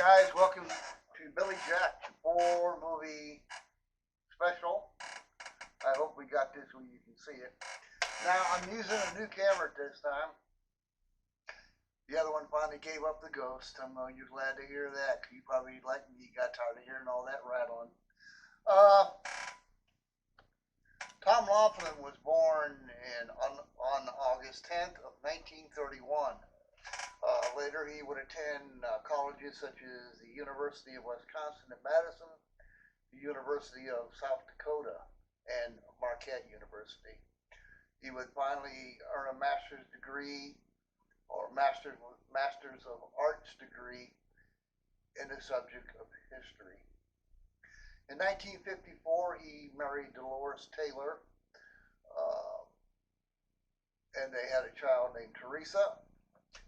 guys, welcome to Billy Jack 4 movie special. I hope we got this where you can see it. Now, I'm using a new camera this time. The other one finally gave up the ghost. I know you're glad to hear that, 'cause you probably, like me, got tired of hearing all that rattling. Tom Laughlin was born on August 10th of 1931. Later, he would attend colleges such as the University of Wisconsin at Madison, the University of South Dakota, and Marquette University. He would finally earn a master's degree or master's of arts degree in the subject of history. In 1954, he married Dolores Taylor, and they had a child named Teresa.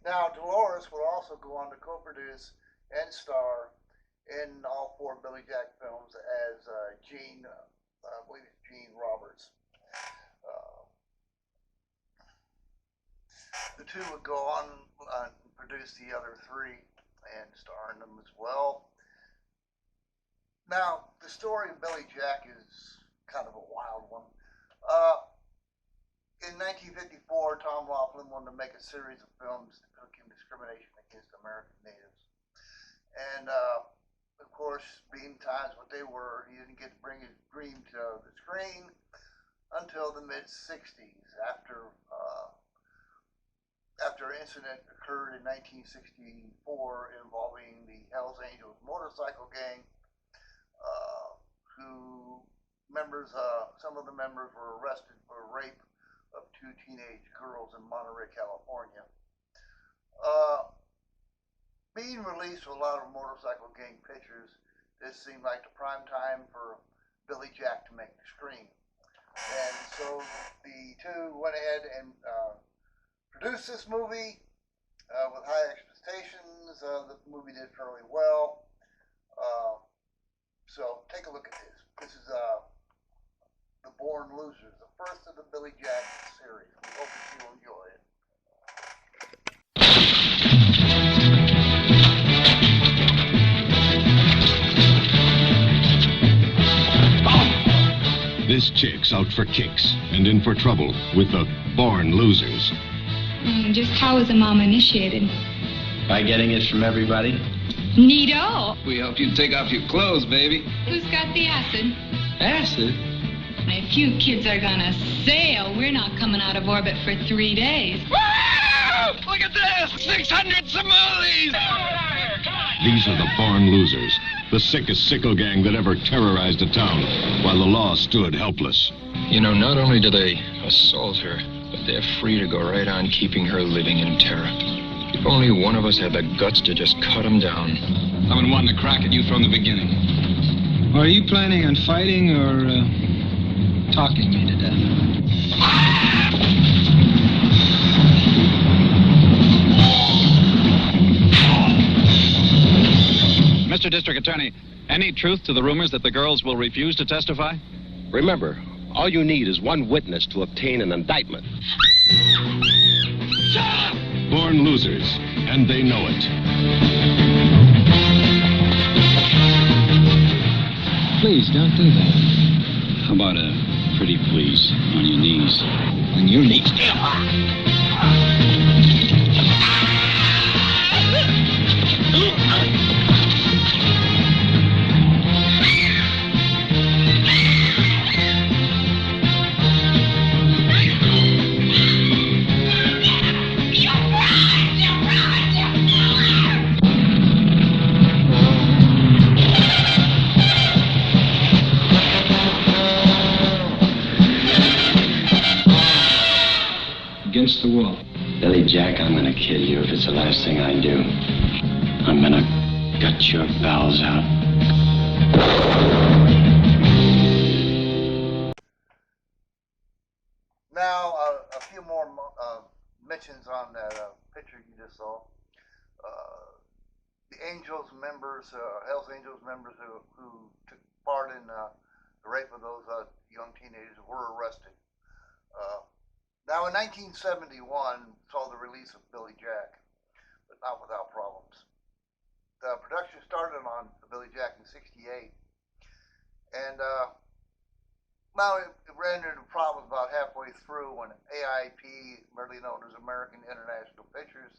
Now, Dolores would also go on to co-produce and star in all 4 Billy Jack films as Jean, I believe it's Jean Roberts. The two would go on and produce the other 3 and star in them as well. Now, the story of Billy Jack is kind of a wild one. In 1954, Tom Laughlin wanted to make a series of films depicting discrimination against American natives. And, of course, being times what they were, he didn't get to bring his dream to the screen until the mid-60s, after an incident occurred in 1964 involving the Hells Angels motorcycle gang, some of the members were arrested for rape of 2 teenage girls in Monterey, California. Being released with a lot of motorcycle gang pictures, this seemed like the prime time for Billy Jack to make the screen. And so the two went ahead and produced this movie with high expectations. The movie did fairly well. So take a look at this. This is The Born Losers, the first of the Billy Jack series. We hope that you'll enjoy it. This chick's out for kicks and in for trouble with the Born Losers. Just how was the mom initiated? By getting it from everybody. Neato. We helped you take off your clothes, baby. Who's got the acid? Acid? If you kids are gonna sail, we're not coming out of orbit for 3 days. Woo! Look at this! 600 Somalis! These are the Born Losers, the sickest sickle gang that ever terrorized a town, while the law stood helpless. You know, not only do they assault her, but they're free to go right on keeping her living in terror. If only one of us had the guts to just cut them down. I've been wanting to crack at you from the beginning. Are you planning on fighting or talking me to death? Mr. District Attorney, any truth to the rumors that the girls will refuse to testify? Remember, all you need is one witness to obtain an indictment. Born Losers, and they know it. Please, don't do that. How about a pretty please on your knees? On your knees. Against the wall. Billy Jack, I'm gonna kill you if it's the last thing I do. I'm gonna gut your bowels out. Now, a few more mentions on that picture you just saw. The Angels members, Hells Angels members who took part in the rape of those young teenagers were arrested. Now, in 1971, saw the release of Billy Jack, but not without problems. the production started on Billy Jack in '68, and well, it ran into problems about halfway through when AIP, merely known as American International Pictures,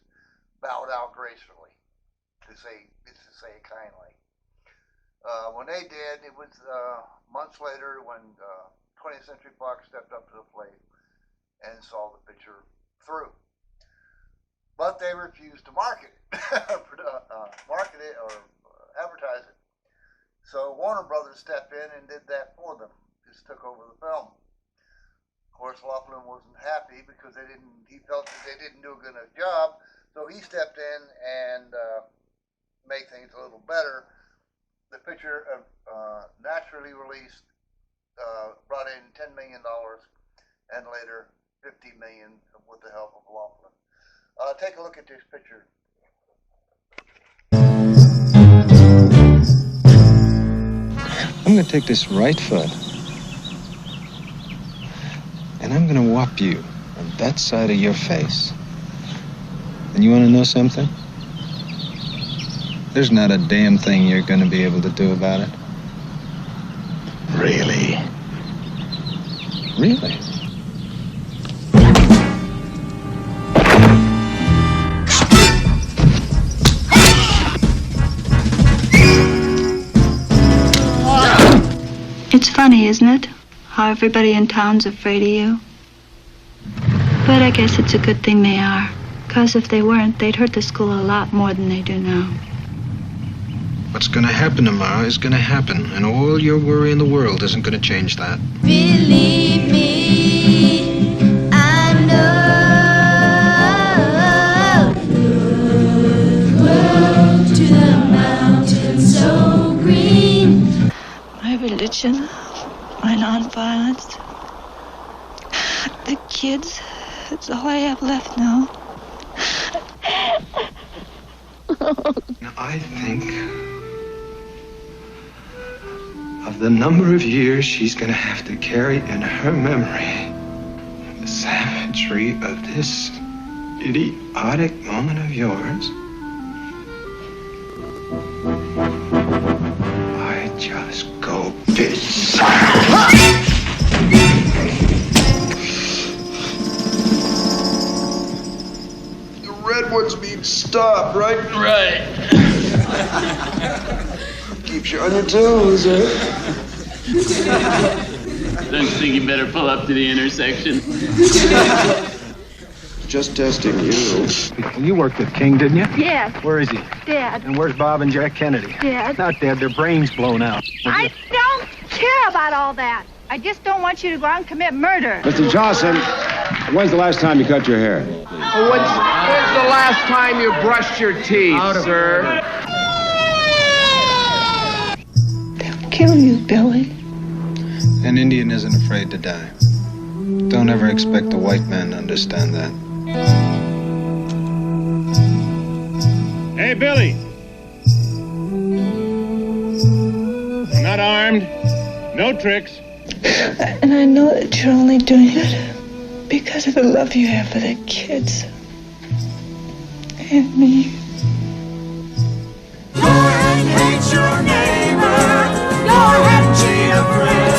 bowed out gracefully, to say it kindly. When they did, it was months later when 20th Century Fox stepped up to the plate and saw the picture through. But they refused to market it, or advertise it. So Warner Brothers stepped in and did that for them. Just took over the film. Of course, Laughlin wasn't happy because he felt that they didn't do a good enough job. So he stepped in and made things a little better. The picture naturally released, brought in $10 million and later $50 million with the help of Laughlin. Take a look at this picture. I'm going to take this right foot, and I'm going to whop you on that side of your face. And you want to know something? There's not a damn thing you're going to be able to do about it. Really? Really? It's funny, isn't it? How everybody in town's afraid of you. But I guess it's a good thing they are. 'Cause if they weren't, they'd hurt the school a lot more than they do now. What's going to happen tomorrow is going to happen, and all your worry in the world isn't going to change that. Believe me, I know. Look to the mountains so green. My religion, my nonviolence, the kids, it's all I have left now. Now, I think of the number of years she's going to have to carry in her memory the savagery of this idiotic moment of yours. I just go bizarre. The redwoods mean stop, right? Right. Keeps you on your toes, eh? Don't you think you better pull up to the intersection? Just testing you. You worked with King, didn't you? Yes. Where is he? Dead. And where's Bob and Jack Kennedy? Dead. Not dead, their brains blown out. I don't care about all that. I just don't want you to go out and commit murder. Mr. Johnson, when's the last time you cut your hair? When's the last time you brushed your teeth, sir? They'll kill you, Billy. An Indian isn't afraid to die. Don't ever expect a white man to understand that. Hey, Billy. Not armed. No tricks. And I know that you're only doing it because of the love you have for the kids. And me. Go and hate your neighbor. Go ahead and cheat a friend.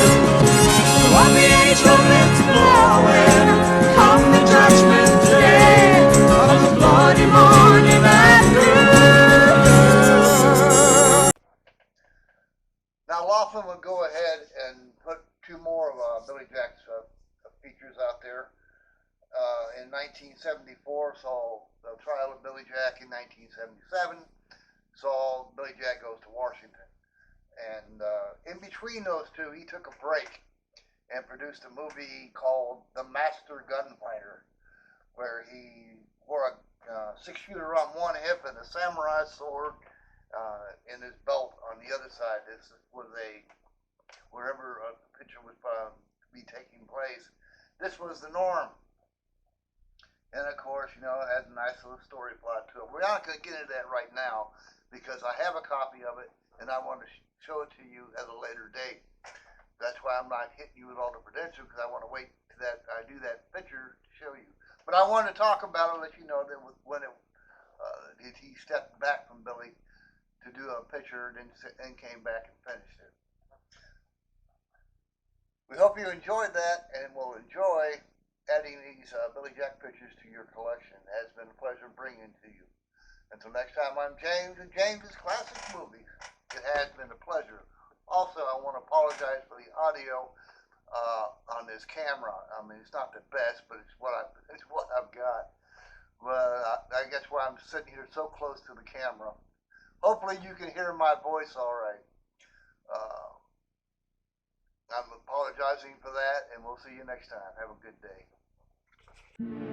What the angel lips blowing. Come the judgment day of the bloody morning after. Now Laughlin would go ahead and put two more of Billy Jack's features out there. In 1974, saw the trial of Billy Jack. In 1977, saw Billy Jack Goes to Washington. And in between those two, he took a break and produced a movie called The Master Gunfighter, where he wore a 6-shooter on one hip and a samurai sword in his belt on the other side. This was wherever a picture was to be taking place, this was the norm. And of course, it has a nice little story plot to it. We're not going to get into that right now because I have a copy of it and I want to show it to you at a later date. That's why I'm not hitting you with all the credentials, because I want to wait till that I do that picture to show you. But I wanted to talk about it, let you know that when he stepped back from Billy to do a picture and came back and finished it. We hope you enjoyed that and will enjoy adding these Billy Jack pictures to your collection. It has been a pleasure bringing to you. Until next time, I'm James, and James's Classic Movies. It has been a pleasure. Also, I want to apologize for the audio on this camera. I mean, it's not the best, but it's what I've got. Well, I guess why I'm sitting here so close to the camera. Hopefully, you can hear my voice all right. I'm apologizing for that, and we'll see you next time. Have a good day.